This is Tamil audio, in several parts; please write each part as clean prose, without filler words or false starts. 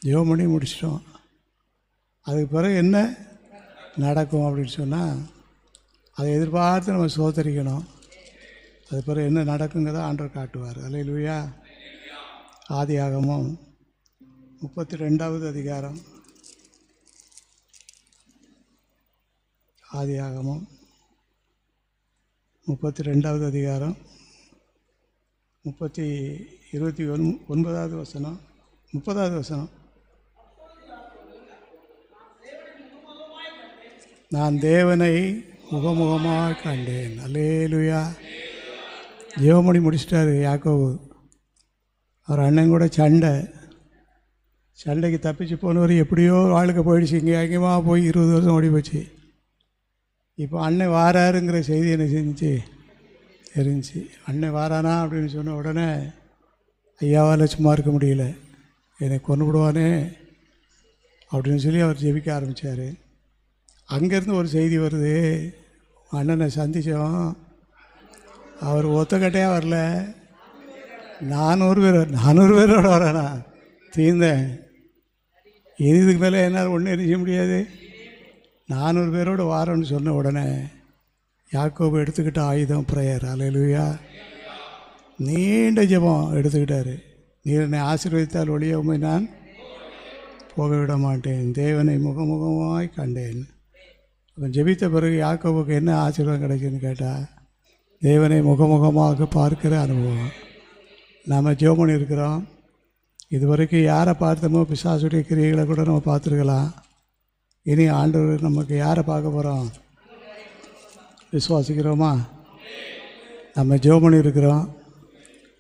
ஜெபம் பண்ணி முடிச்சிட்டோம். அதுக்கு பிறகு என்ன நடக்கும் அப்படின்னு சொன்னால் அதை எதிர்பார்த்து நம்ம சோதரிக்கணும். அது பிறகு என்ன நடக்குங்கிறத ஆண்டவர் காட்டுவார். அல்லேலூயா. ஆதியாகமம் 32வது அதிகாரம். ஆதியாகமம் 32வது அதிகாரம் 29வது வசனம் 30வது வசனம். நான் தேவனை முகமுகமாக கண்டேன். அல்லேலூயா. ஜெபமணி முடிச்சிட்டாரு யாக்கோபு. அவர் அண்ணன் கூட சண்டைக்கு தப்பிச்சு போனவர் எப்படியோ வாழ்க்கை போயிடுச்சு. இங்கே அங்கேயுமா போய் 20 வருஷம் ஓடி போச்சு. இப்போ அண்ணன் வாராருங்கிற செய்தி என்ன செஞ்சிச்சு தெரிஞ்சிச்சு. அண்ணன் வாரானா அப்படின்னு சொன்ன உடனே ஐயாவால் சும்மா இருக்க முடியல, என்னை கொண்டு விடுவானே அப்படின்னு சொல்லி அவர் ஜெபிக்க ஆரம்பித்தார். அங்கேருந்து ஒரு செய்தி வருது, அண்ணனை சந்தித்தோம், அவர் ஒத்தக்கட்டையாக வரல, 400 பேரோட வரேண்ணா தீர்ந்தேன். இதுக்கு மேலே என்னால் ஒன்றும் எரிக்க முடியாது, 400 பேரோடு வாரோன்னு சொன்ன உடனே யாக்கோபு எடுத்துக்கிட்ட ஆயுதம் ப்ரேயர். அல்லேலூயா. நீண்ட ஜெபம் எடுத்துக்கிட்டார். நீர் என்னை ஆசீர்வதித்தால் ஒழிய உம்மை நான் போக விட மாட்டேன், தேவனை முகமுகமாய் கண்டேன். அவன் ஜெபித்த பிறகு யாக்கோபுக்கு என்ன ஆசீர்வாதம் கிடைக்குன்னு கேட்டால் தேவனை முகமுகமாக பார்க்கிற அனுபவம். நாம் ஜெபம் பண்ணியிருக்கிறோம். இதுவரைக்கும் யாரை பார்த்தோமோ பிசாசுடைய கிரியைகளை கூட நம்ம பார்த்துருக்கலாம். இனி ஆண்டவர் நமக்கு யாரை பார்க்க போகிறோம்? விசுவாசிக்கிறோமா? நம்ம ஜெபம் பண்ணியிருக்கிறோம்.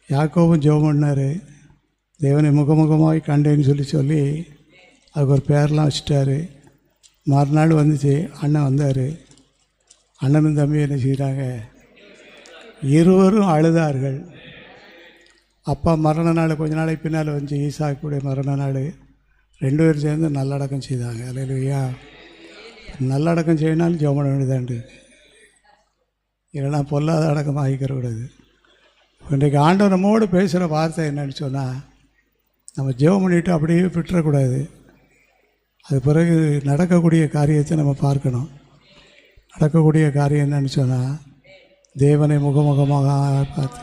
யாக்கோபும் ஜெபம் பண்ணார், தேவனை முகமுகமாய் கண்டேன்னு சொல்லி அதுக்கு ஒரு பேரெலாம் வச்சுட்டாரு. மறுநாள் வந்துச்சு, அண்ணன் வந்தார். அண்ணனும் தம்பி என்ன செய்கிறாங்க, இருவரும் அழுதார்கள். அப்பா மரண நாள் கொஞ்ச நாளைக்கு பின்னால் வந்து ஈசாக்குடைய மரண நாள் 2 பேரும் சேர்ந்து நல்லடக்கம் செய்தாங்க. அல்லேலூயா. நல்லடக்கம் செய்யனாலும் ஜெபம் பண்ண வேண்டியதாண்டு, இல்லைனா பொல்லாத அடக்கம் ஆகிக்கிற கூடாது. இன்றைக்கு ஆண்டவர் நம்மோடு பேசுகிற வார்த்தை என்னன்னு சொன்னால், நம்ம ஜெபம் பண்ணிவிட்டு அப்படியே விட்டுறக்கூடாது. அது பிறகு நடக்கக்கூடிய காரியத்தை நம்ம பார்க்கணும். நடக்கக்கூடிய காரியம் என்னன்னு சொன்னால், தேவனை முகமுகமாக பார்த்து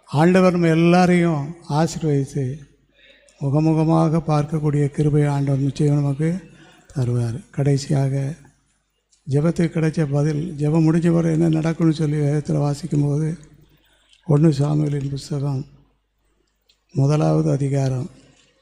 ஆண்டவர் நம்ம எல்லாரையும் ஆசீர்வதித்து முகமுகமாக பார்க்கக்கூடிய கிருபை ஆண்டவர் நிச்சயம் நமக்கு தருவார். கடைசியாக ஜெபத்துக்கு கிடைச்ச பதில், ஜெபம் முடிஞ்ச பிறகு என்ன நடக்கும்னு சொல்லி வேதத்தில் வாசிக்கும்போது 1 சாமுவேலின் புஸ்தகம் 1வது அதிகாரம்